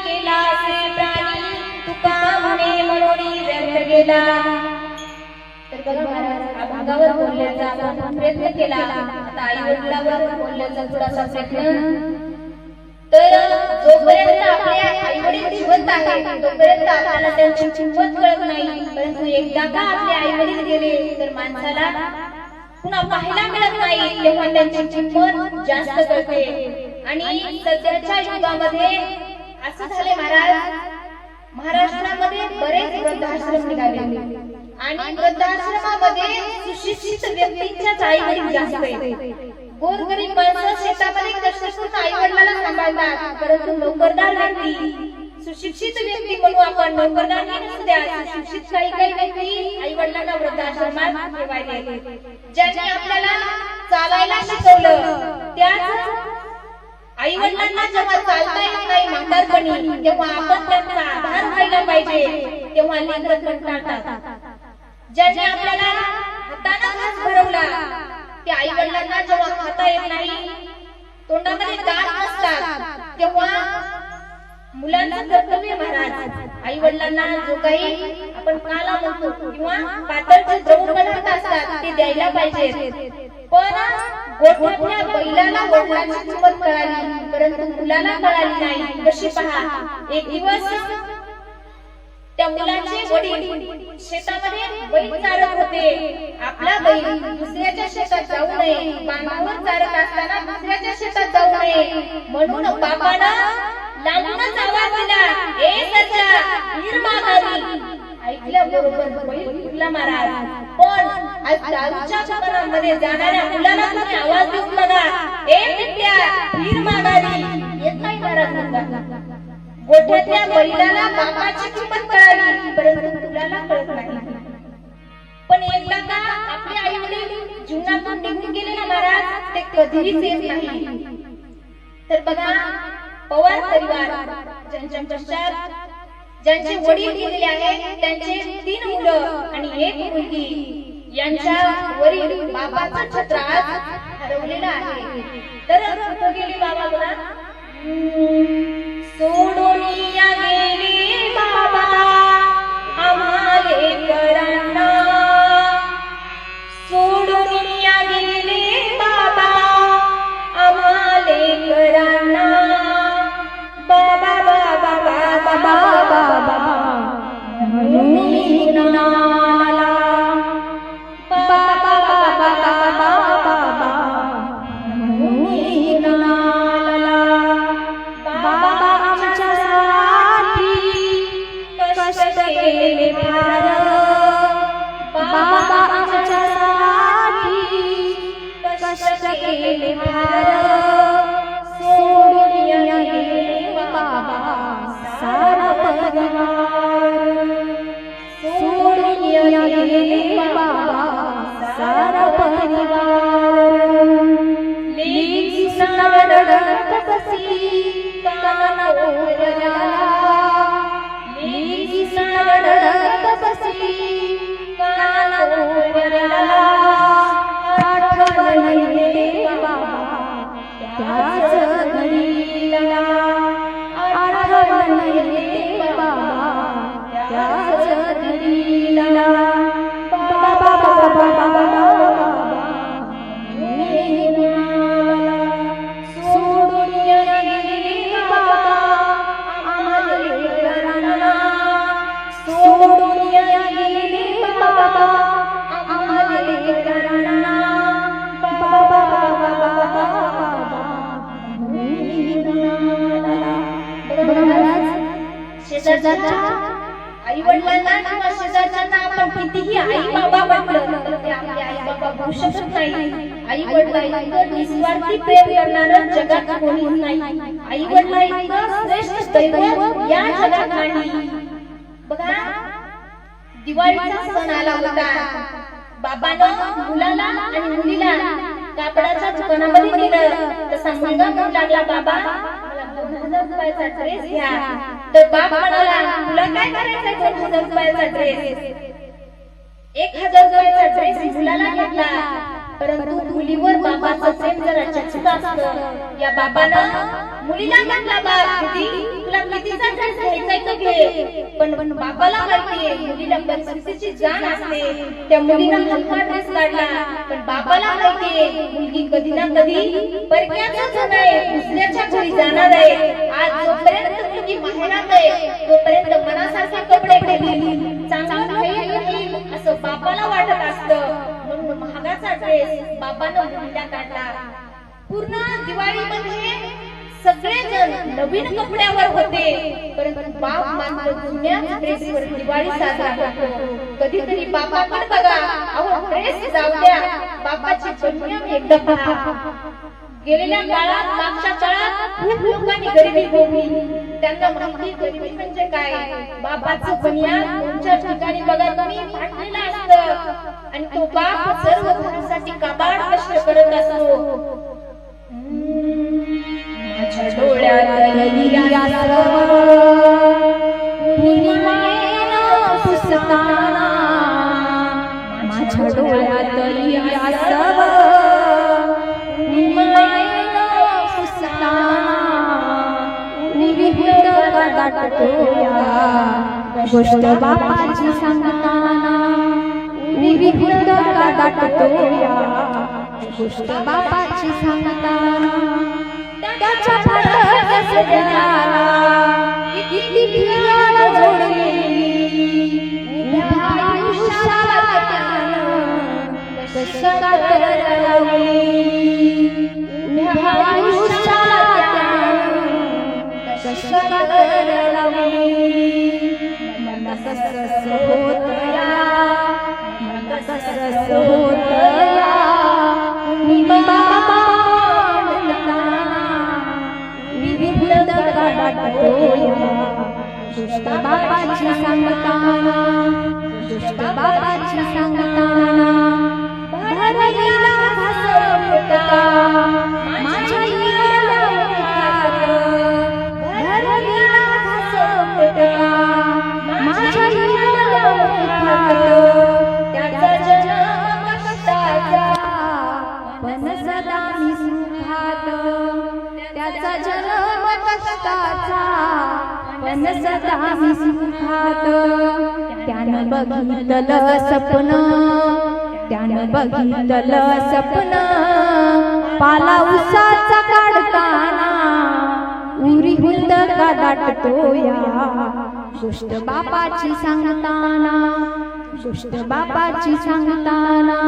केला केला तर बघा महाराज अभंगावर बोलण्याचा आपण प्रयत्न केला आता आई वडिलांवर बोलण्याचा थोडासा प्रयत्न तर जोपर्यंत आपले आई वडील जिवंत आहेत तोपर्यंत आपल्याला त्यांची किंमत कळत नाही परंतु एकदा का आपले आई वडील गेले तर माणसाला पुन्हा पाहायला मिळत नाही तेव्हा त्यांची किंमत जास्त कळते आणि सध्याच्या युगामध्ये असं झाले महाराज महाराष्ट्रामध्ये बरेच वृद्धाश्रम निघाले आणि वृद्धाश्रमामध्ये सुशिक्षित व्यक्तींच्याच आई वडील जास्त आहेत गोरगरीब माणसं शेतामध्ये कष्ट करून आई वडिलांना सांभाळतात परंतु नोकरदार व्यक्ती सुशिक्षित व्यक्ती म्हणून आपण नोकरदार नसू द्या सुशिक्षित काही व्यक्ती आई वडिलांना वृद्धाश्रमात ठेवायचे ज्यांनी आपल्याला चालायला शिकवलं त्याच आई वडिलांना जेव्हा चालता येत नाही म्हातारपणी तेव्हा आपण त्यांचा आधार व्हायला पाहिजे तेव्हा लेकरं कंटाळतात ज्यांनी आपल्याला हाताने घास भरवला ते आई वडिलांना जेव्हा खाता येत नाही तोंडामध्ये दात नसतात तेव्हा मुलांचं कर्तव्य महाराज आई वडिलांना जो काही आपण काला म्हणतो किंवा पातळचे द्रव पदार्थ असतात ते द्यायला पाहिजे पण गोठ्यातल्या बैलाला वडिलांची किंमत कळाली परंतु मुलाला कळाली नाही कशी पहा एक दिवस त्या मुलाचे वडील शेतामध्ये बैल चारत होते. आपला बैल दुसऱ्याच्या शेतात जाऊ नये, बांधावर चारत असताना दुसऱ्याच्या शेतात जाऊ नये म्हणून बापानं लांबूनच आवाज दिला, ए सरजा, हीर मागावी. ऐकल्याबरोबर बैल फुटला महाराज. पण आज दारूच्या दुकानामध्ये जाणाऱ्या मुलाला तुम्ही आवाज देऊन बघा, ए पिट्या, हीर मागावी. येत नाही महाराज मुलगा. गोठ्यातल्या बैलाला बापाची किंमत कळाली, परंतु मुलाला कळत नाही. पण एकदा का आपले आई वडील जीवनातून निघून गेले ना महाराज, ते कधीच येत नाही. तर बघा, पवार परिवार ज्यांच्या पश्चात ज्यांचे वडील गेलेले आहेत, त्यांचे 3 मुलं आणि 1 मुलगी, यांच्या वरील बाबाचं छत्र आज हरवलेलं आहे. तर कुठं गेली बाबा बघा, सोडून या गेली बाबा आम्हाले करांना, सोडून या गेली बाबा आम्हाले करांना. बाबा बाबा बाबा बाबा म्हणून नाला, बाबा बाबा बाबा बाबा म्हणून नाला. बाबा आमच्यासाठी कष्ट केले फार, बाबा आमच्यासाठी कष्ट केले फार. सोडून गेले बाबा सारा परिवार, सोडून गेले बाबा सारा परिवार. लेकीचा रडत बसी कानावर आला, लेकीचा रडत बसी कानावर आला. आठवण येते बाबा त्याच घडीला, आठवण येते बाबा त्याच घडीला. बाबा बाबा बाबा सोडून गेली बाबा आम्हाले करांना, सोडून गेली बाबा आम्हाले करांना. बाबा बाबा शेजारच्या आई वडिलांना किंवा शेजारच्यांना आपण कितीही आई बाबा म्हटलं तर ते आपले आई बाबा होऊ शकत नाही. आई वडिलांइतकं निस्वार्थी प्रेम करणारं जगात कोणीच नाही. आई वडिलांइतकं श्रेष्ठ दैवत या जगात नाही. बघा, दिवाळीचा सण आला होता. बाबानं मुलाला आणि मुलीला कापडाच्या दुकानामध्ये नेलं. तसा मुलगा म्हणू लागला, बाबा 2000 रुपयाचा ड्रेस घ्या. तर बाप म्हणाला, तुला काय करायचा 2000 रुपयाचा ड्रेस? 1000 रुपयाचा ड्रेस मुलाला घेतला. परंतु मुलीवर बाबाचं प्रेम जरा जास्त असतं. या बाबानं मुलीला म्हटला, बाप तुला कितीचा ड्रेस घ्यायचा घे. पण बाबाला माहितीये मुलीला परिस्थितीची जाण असते. त्या मुलीनं हलका ड्रेस काढला. पण बाबाला माहितीये मुलगी कधी ना कधी परक्याच आहे, दुसऱ्याच्या घरी जाणार आहे. आज जोपर्यंत मुलगी माहेरात आहे तोपर्यंत मनासारखे कपडे घालील, चांगलं राहील असं बाबाला वाटत असतं. म्हणून महागाचा ड्रेस बाबानं मुलीला काढला. पूर्ण दिवाळीमध्ये सगळेजण नवीन कपड्यावर होते, परंतु बाप मात्र जुन्याच ड्रेसवर दिवाळी साजरा करतो. कधीतरी बाबा पण बघा, अहो ड्रेस जाऊ द्या, बापाची बनियान एकदा पहा. गेलेल्या काळात, मागच्या काळात खूप लोकांनी गरिबी भोगली. त्यांना माहिती गरिबी म्हणजे काय. बापाचं बनियान तुमच्या ठिकाणी बघा तुम्ही फाटलेलं असतं आणि तो बाप सर्व घरासाठी काबाड कष्ट करत असतो. माझ्या डोळ्यात पूर्णिमेनं पुसताना, माझ्या डोळ्यात गोष्ट बापाची सांगताना, विविध दाटतोया गोष्ट बापाची सांगताना. त्याच्या फळक सजनाला किती प्रियाला जोडलेली, शशात रळवली उभ्या आयुष्याला त्या शशात रळवली मन कसरस होतया मन कसरस होतया मी बाबा विविध काढतोया दुष्ट बाबाची सांगताना दुष्ट बाबाची सांगताना भरलेला घासपुटका माझ्या इराला मुखात भरलेला घासपुटका माझ्या इराला मुखात त्याचा जन्म कष्टाचा पण सदा मी सुखात त्याचा जन्म कष्टाचा पण सदा मी सुखात त्यानं बघितलं सपन त्यानं बघितलं सपन पाला उसाचा काढताना उरी हुंद का दाटतोया दुष्ट बापाची सांगताना दुष्ट बापाची सांगताना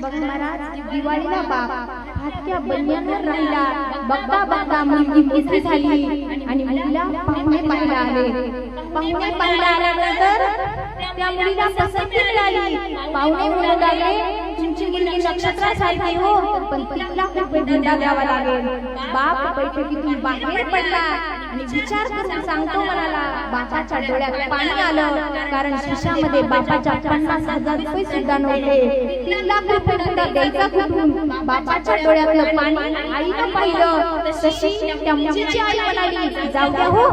बघ महाराज दिवाळीला बाप फाटक्या बनियांवर राहिला बघता बघता मुलगी मोठी झाली आणि मुलीला पाहुणे पाहायला आले पाहुणे पाहायला आल्यानंतर त्या मुलीला पसंती मिळाली पाहुणे म्हणू लागले तुमची मुलगी नक्षत्रासारखी हो पण तिला खूप धंदा द्यावा लागेल बाप बैठकीतून बाहेर पडला आणि विचार करून सांगतो म्हणाला बापाच्या डोळ्यात पाणी आलं कारण खिशामध्ये बापाच्या 50,000 रुपये सुद्धा नव्हते 3 लाख रुपये धंदा द्यायचा कुठून बापाच्या डोळ्यातलं पाणी आईनं पाहिलं तशी त्या मुलीची आई म्हणाली जाऊ द्या हो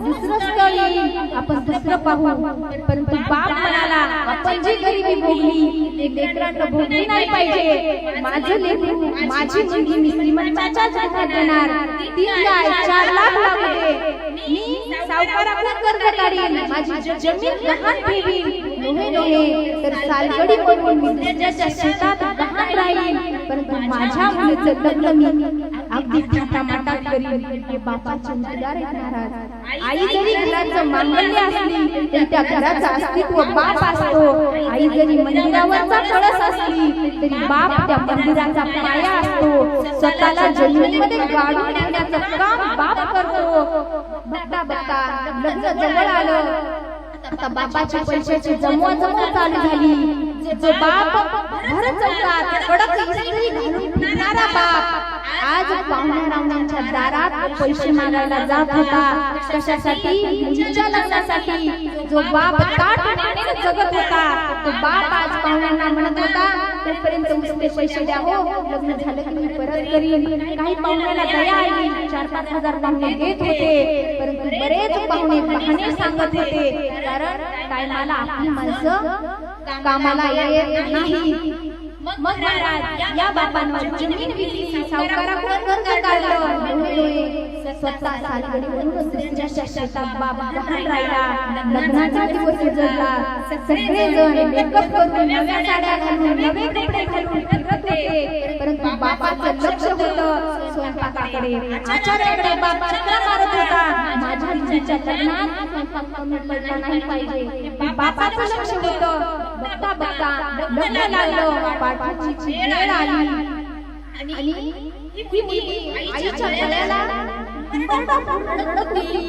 दुसरं स्थळ येईल आपण दुसरं पाहू परंतु बाप म्हणाला आपण जी गरिबी भोगली ते लेकरांना भोगली नाही पाहिजे माझं लेकरू माझी मुलगी मी श्रीमंताच्याच हातात देणार 3 गाय 4 लाख लागू दे मी सावकाराकडून कर्ज काढीन माझी जमीन गहाण ठेवीन नव्हे तर सालगडी म्हणून मी दुसऱ्याच्या शेतात गहाण राहील परंतु माझ्या मुलीचं लग्न मी अगदी थाटामाटात करीन हे बापाचे उद्गार आहेत महाराज आई जरी घराचं मांगल्य असली तरी त्या घराचं अस्तित्व बाप असतो आई जरी मंदिरावरचा कळस असली तरी बाप त्या मंदिराचा पाया असतो स्वतःला जमिनीमध्ये गाडून ठेवण्याचं काम बाप करतो बघता बघता लग्न जवळ आलं आता बापाच्या पैशाची जमवाजमव चालू झाली जो बाप भर चौकात कडक इस्त्री घालून फिरणारा बाप आज पाहुण्या रावण्यांच्या दारात पैसे मागायला जात होता कशासाठी मुलीच्या लग्नासाठी जो बाप ताट पाण्याने जगत होता तो बाप आज पाहुण्यांना म्हणत होता तोपर्यंत उसने पैसे द्या हो लग्न झालं की मी परत करीन काही पाहुण्याला दया आली 4-5 हजार पाहुणे देत होते परंतु बरेच पाहुणे बहाणे सांगत होते कारण टायमाला आपली माणसं कामाला येत नाही मग महाराज या बापानं जमीन विकली सावकाराकडून कर्ज काढलं स्वतः सालगडी म्हणून दुसऱ्याच्या शेतात बाप गहाण राहिला लग्नाचा दिवस उजळला सगळेजण मेकअप करून नव्या साड्या घालून नवे कपडे घालून फिरत होते परंतु बापाचं लक्ष होतं स्वयंपाकाकडे आचार्याकडे बाप चक्रा मारत होता माझ्या मुलीच्या लग्नात स्वयंपाक कमी पडला नाही पाहिजे बापाचं लक्ष होतं बघता बघता लग्न लागलं पाठीची वेळ आली आणि ही मुलगी आईच्या गळ्याला रडत गेली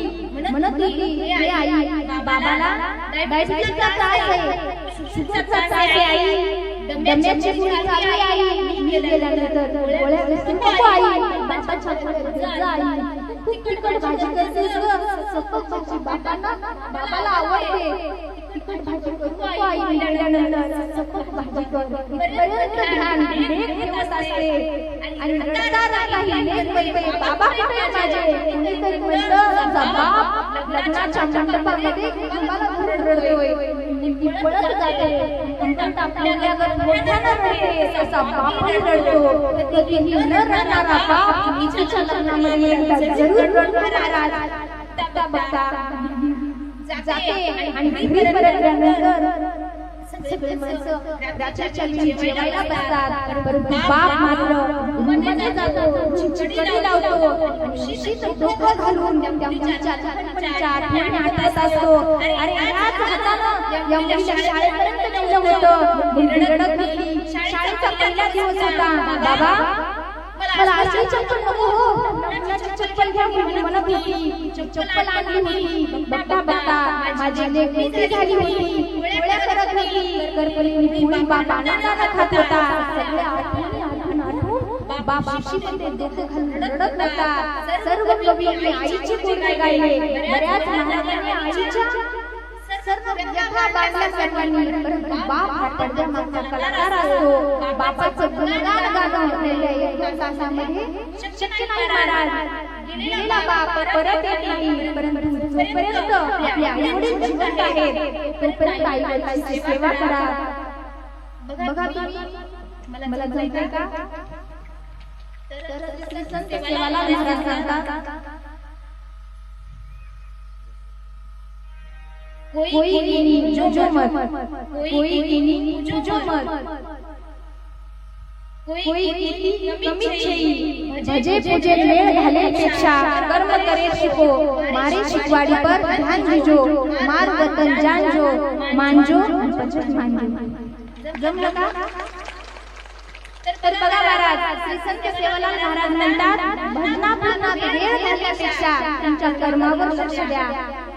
म्हणत गेली हे आई बाबाला डायबिटीसचा त्रास आहे शुगरचा त्रास आहे आई दम्याची गोळी चालू आहे आई मी गेल्यानंतर गोळ्या घेऊन नको आई बापाच्या गोळ्या आई खूप तिखट भाजी करतेस ग सपक भाजी बाबाला आवडते तिखट भाजी करू आई मी गेल्यानंतर सपक भाजी कर इथपर्यंत ध्यान लेख ठेवत असते आणि रडता रडता ही लेख म्हणते बाबा कुठे माझे कुणीतरी म्हणतं बाप लग्नाच्या मंडपामध्ये मला धरून रडतोय मी पळत जाते पण आपल्याला मोठ्यानं रडते तसा बापही रडतो कधीही न रडणारा बाप नीतीच्या लग्नामध्ये एकदा जरूर रडणारा बघता बघता जाते आणि घरी परतल्यानंतर सगळे माणसं रात्रीच्या वेळी जेवायला बसतात, परंतु बाप मात्र मध्ये जातो, चिकटी लावतो, शीत डोकं घालून त्या मुलीच्या लहानपणीच्या आठवणी आठवत असतो. अरे याच हातानं या मुलीला शाळेपर्यंत नेलं होतं, मुलगी रडत होती. शाळेचा पहिला दिवस होता. बाबा मला अशी चप्पल नको हो, नवीन चप्पल घ्या मुलगी म्हणत होती. चप्पल आणली होती. बघता बघता माझी लेक मोठी झाली होती, पोळ्या करत होती. करपली पोळी बाप आनंदाने खात होता. सगळ्या आठवणी आठवून आठवून बाप शिशीमध्ये डोकं घालून रडत होता. सर्व कवींनी आईचे गुण गायले. बऱ्याच महाराजांनी आईच्या सर्व व्यथा बांधल्या सर्वांनी, परंतु बाप हा पडद्यामागचा कलाकार असतो. बापाचं गुणगान गाणं या तासामध्ये शक्य नाही महाराज. गेलेला बाप परत येत नाही, परंतु जोपर्यंत आपले आईवडील जिवंत आहेत तोपर्यंत आईवडिलांची सेवा करा. बघा तुम्ही मला जमतंय का? तर श्री संत सेवालाल महाराज सांगतात, कोई कीनी जो मत, कोई कीनी जो मत, कोई कीनी कमी छेई, भजे पूजे मेळ घालेपेक्षा कर्म करे शिको, मारे शिकवाडी पर ध्यान दीजो, मार वतन जानजो, मानजो बचत मानजो. जमलं का? तर बघा महाराज, श्री संत सेवालाल महाराज म्हणतात, भजनापूर्णात वेळ घालण्यापेक्षा तुमच्या कर्मावर लक्ष द्या.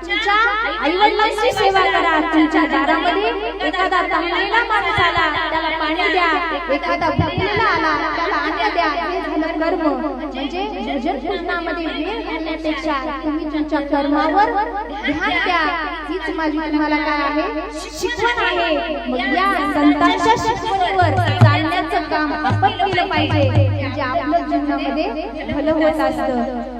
तुमच्या आईवडिलांची सेवा करा. तुमच्या दारामध्ये एखादा तांबलेला माणूस आला त्याला पाणी द्या, एखादा भुकेलेला आला त्याला अन्न द्या. हे झालं कर्म. म्हणजे भजन पूजनामध्ये वेळ घालण्यापेक्षा तुम्ही तुमच्या कर्मावर ध्यान द्या. हीच माझी तुम्हाला काय आहे? शिकवण आहे. मग या संतांच्या शिकवणीवर चालण्याचं काम आपण केलं पाहिजे, म्हणजे आपल्या जीवनामध्ये भलं होत असतं.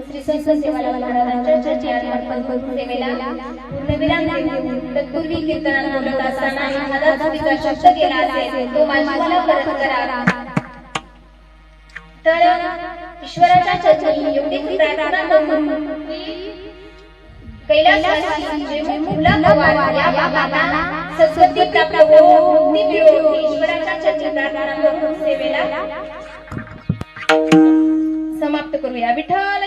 श्री संत सेवालाल महाराजांच्या चरणी अर्पण करून सेवेला पूर्णविराम देऊ. तत्पूर्वी कीर्तनात बोलत असताना एखादा चुकीचा शब्द केला असेल तो मला परत करा. तर ईश्वराच्या चरणी एवढी प्रार्थना करून कैलासवासी जे मुला पवार या बाबांना सद्गती प्राप्त हो, मुक्ती मिळो. ईश्वराच्या चरणी प्रार्थना करून सेवेला समाप्त करूया. विठ्ठल